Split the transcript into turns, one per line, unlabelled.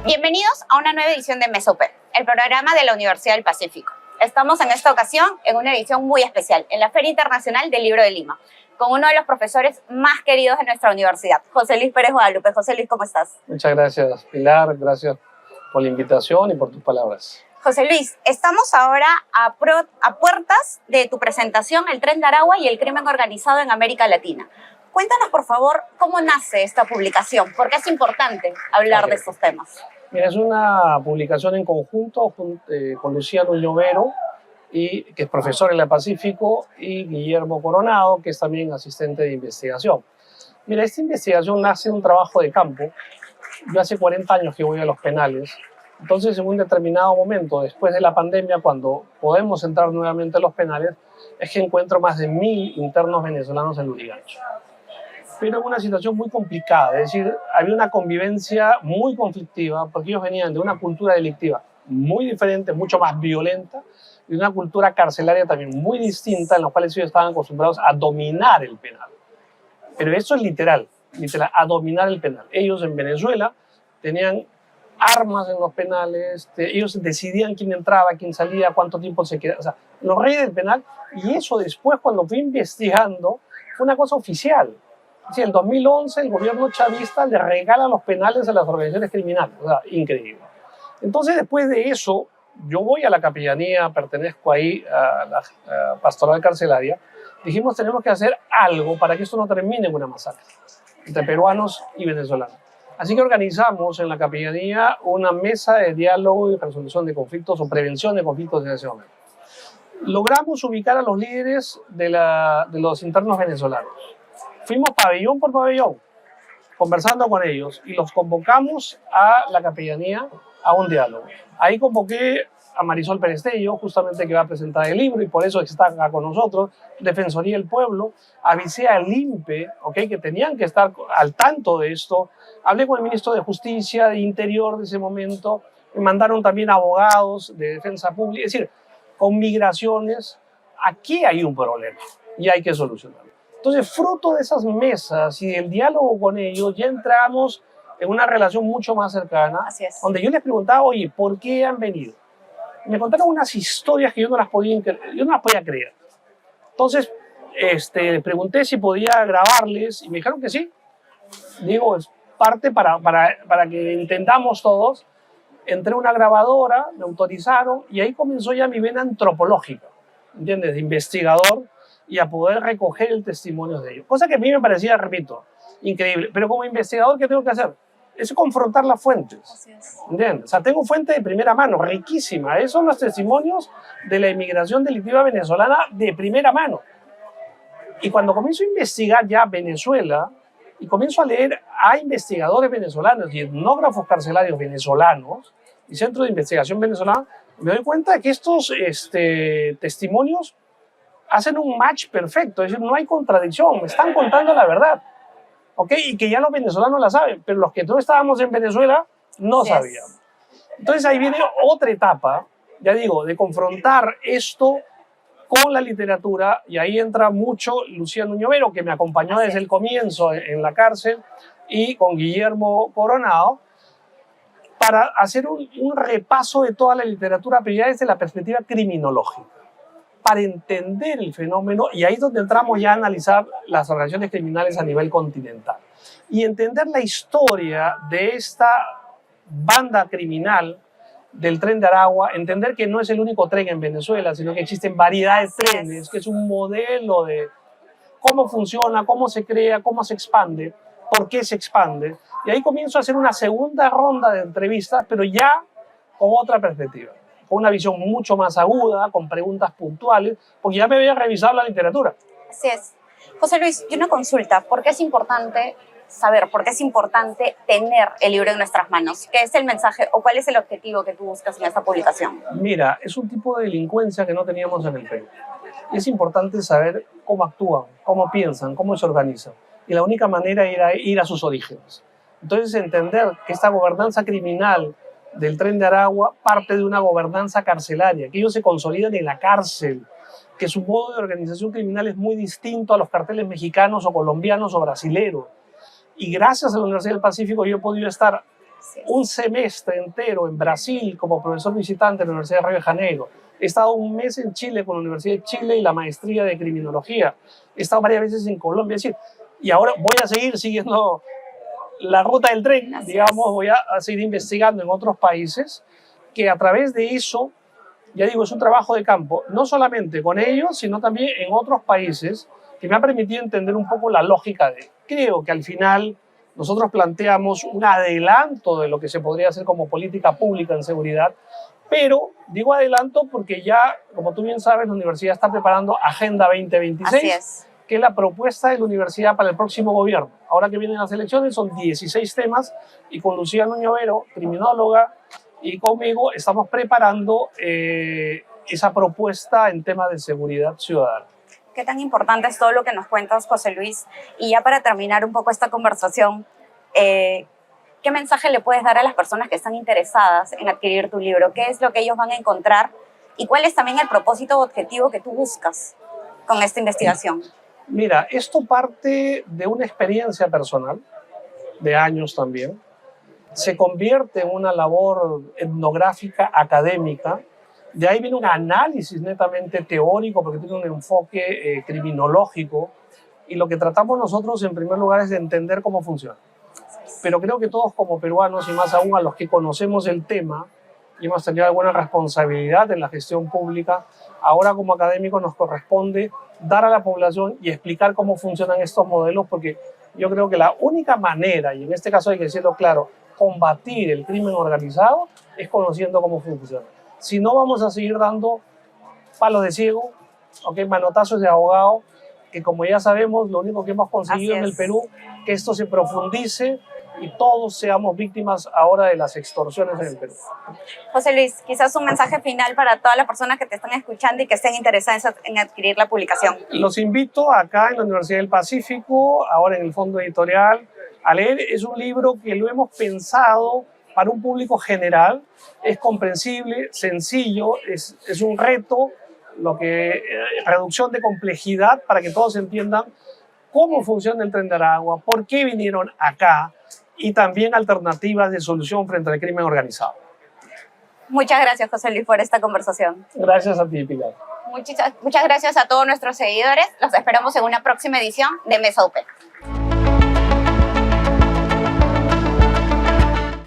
Bienvenidos a una nueva edición de Mesope, el programa de la Universidad del Pacífico. Estamos en esta ocasión en una edición muy especial, en la Feria Internacional del Libro de Lima, con uno de los profesores más queridos de nuestra universidad, José Luis Pérez Guadalupe. José Luis, ¿cómo estás?
Muchas gracias, Pilar. Gracias por la invitación y por tus palabras.
José Luis, estamos ahora a puertas de tu presentación, El Tren de Aragua y el crimen organizado en América Latina. Cuéntanos, por favor, cómo nace esta publicación, porque es importante hablar de estos temas.
Mira, es una publicación en conjunto con Luciano Llovero, que es profesor en la Pacífico, y Guillermo Coronado, que es también asistente de investigación. Mira, esta investigación nace de un trabajo de campo. Yo hace 40 años que voy a los penales. Entonces, en un determinado momento, después de la pandemia, cuando podemos entrar nuevamente a los penales, es que encuentro más de 1000 internos venezolanos en Lurigancho. Pero en una situación muy complicada, es decir, había una convivencia muy conflictiva porque ellos venían de una cultura delictiva muy diferente, mucho más violenta, y una cultura carcelaria también muy distinta, en la cual ellos estaban acostumbrados a dominar el penal. Pero eso es literal, a dominar el penal. Ellos en Venezuela tenían armas en los penales, ellos decidían quién entraba, quién salía, cuánto tiempo se quedaba, o sea, los reyes del penal, y eso después, cuando fui investigando, fue una cosa oficial. Sí, en 2011 el gobierno chavista le regala los penales a las organizaciones criminales, o sea, increíble. Entonces, después de eso, yo voy a la capellanía, pertenezco ahí a la pastoral carcelaria, dijimos tenemos que hacer algo para que esto no termine en una masacre entre peruanos y venezolanos. Así que organizamos en la capellanía una mesa de diálogo y resolución de conflictos o prevención de conflictos en ese momento. Logramos ubicar a los líderes de los internos venezolanos. Fuimos pabellón por pabellón, conversando con ellos, y los convocamos a la capellanía a un diálogo. Ahí convoqué a Marisol Perestello, justamente que va a presentar el libro, y por eso está acá con nosotros, Defensoría del Pueblo. Avisé al INPE, que tenían que estar al tanto de esto. Hablé con el ministro de Justicia, de Interior de ese momento. Me mandaron también abogados de defensa pública. Es decir, con migraciones, aquí hay un problema y hay que solucionarlo. Entonces, fruto de esas mesas y del diálogo con ellos, ya entramos en una relación mucho más cercana, donde yo les preguntaba, oye, ¿por qué han venido? Me contaron unas historias que yo no las podía creer. Entonces, les pregunté si podía grabarles y me dijeron que sí. Digo, es parte para que entendamos todos. Entré a una grabadora, me autorizaron y ahí comenzó ya mi vena antropológica, ¿entiendes? De investigador, y a poder recoger el testimonio de ellos. Cosa que a mí me parecía, repito, increíble. Pero como investigador, ¿qué tengo que hacer? Es confrontar las fuentes. ¿Entiendes? O sea, tengo fuente de primera mano, riquísima. Esos son los testimonios de la inmigración delictiva venezolana de primera mano. Y cuando comienzo a investigar ya Venezuela, y comienzo a leer a investigadores venezolanos y etnógrafos carcelarios venezolanos, y centros de investigación venezolana, me doy cuenta de que estos testimonios hacen un match perfecto, es decir, no hay contradicción, me están contando la verdad, y que ya los venezolanos la saben, pero los que no estábamos en Venezuela no sabíamos. Entonces ahí viene otra etapa, ya digo, de confrontar esto con la literatura, y ahí entra mucho Luciano Llovero, que me acompañó desde el comienzo en la cárcel, y con Guillermo Coronado, para hacer un repaso de toda la literatura, pero ya desde la perspectiva criminológica, para entender el fenómeno, y ahí es donde entramos ya a analizar las organizaciones criminales a nivel continental y entender la historia de esta banda criminal del Tren de Aragua, entender que no es el único tren en Venezuela, sino que existen variedad de trenes, que es un modelo de cómo funciona, cómo se crea, cómo se expande, por qué se expande. Y ahí comienzo a hacer una segunda ronda de entrevistas, pero ya con otra perspectiva, con una visión mucho más aguda, con preguntas puntuales, porque ya me había revisado la literatura.
Así es. José Luis, y una consulta, ¿por qué es importante saber, por qué es importante tener el libro en nuestras manos? ¿Qué es el mensaje o cuál es el objetivo que tú buscas en esta publicación?
Mira, es un tipo de delincuencia que no teníamos en el Perú. Es importante saber cómo actúan, cómo piensan, cómo se organizan. Y la única manera era ir a sus orígenes. Entonces, entender que esta gobernanza criminal del Tren de Aragua parte de una gobernanza carcelaria, que ellos se consolidan en la cárcel, que su modo de organización criminal es muy distinto a los carteles mexicanos o colombianos o brasileños. Y gracias a la Universidad del Pacífico yo he podido estar un semestre entero en Brasil como profesor visitante de la Universidad de Río de Janeiro. He estado un mes en Chile con la Universidad de Chile y la maestría de criminología. He estado varias veces en Colombia. Es decir, y ahora voy a seguir siguiendo la ruta del tren, digamos, voy a seguir investigando en otros países, que a través de eso, ya digo, es un trabajo de campo, no solamente con ellos, sino también en otros países, que me ha permitido entender un poco la lógica de, creo que al final nosotros planteamos un adelanto de lo que se podría hacer como política pública en seguridad, pero digo adelanto porque ya, como tú bien sabes, la universidad está preparando Agenda 2026.
Así es.
Que es la propuesta de la universidad para el próximo gobierno. Ahora que vienen las elecciones son 16 temas y con Lucía Nuño Vero, criminóloga, y conmigo estamos preparando esa propuesta en temas de seguridad ciudadana.
Qué tan importante es todo lo que nos cuentas, José Luis. Y ya para terminar un poco esta conversación, ¿qué mensaje le puedes dar a las personas que están interesadas en adquirir tu libro? ¿Qué es lo que ellos van a encontrar? ¿Y cuál es también el propósito o objetivo que tú buscas con esta investigación?
Mira, esto parte de una experiencia personal, de años también. Se convierte en una labor etnográfica, académica. De ahí viene un análisis netamente teórico, porque tiene un enfoque criminológico. Y lo que tratamos nosotros, en primer lugar, es de entender cómo funciona. Pero creo que todos como peruanos, y más aún a los que conocemos el tema, y hemos tenido alguna responsabilidad en la gestión pública, ahora como académicos nos corresponde dar a la población y explicar cómo funcionan estos modelos, porque yo creo que la única manera, y en este caso hay que decirlo claro, combatir el crimen organizado es conociendo cómo funciona. Si no, vamos a seguir dando palos de ciego, manotazos de abogado, que como ya sabemos, lo único que hemos conseguido en el Perú, que esto se profundice y todos seamos víctimas ahora de las extorsiones en el Perú.
José Luis, quizás un mensaje final para todas las personas que te están escuchando y que estén interesadas en adquirir la publicación.
Los invito acá en la Universidad del Pacífico, ahora en el Fondo Editorial, a leer. Es un libro que lo hemos pensado para un público general, es comprensible, sencillo, es un reto, reducción de complejidad para que todos entiendan cómo funciona el Tren de Aragua, por qué vinieron acá, y también alternativas de solución frente al crimen organizado.
Muchas gracias, José Luis, por esta conversación.
Gracias a ti, Pilar.
Muchas gracias a todos nuestros seguidores. Los esperamos en una próxima edición de Mesa Open.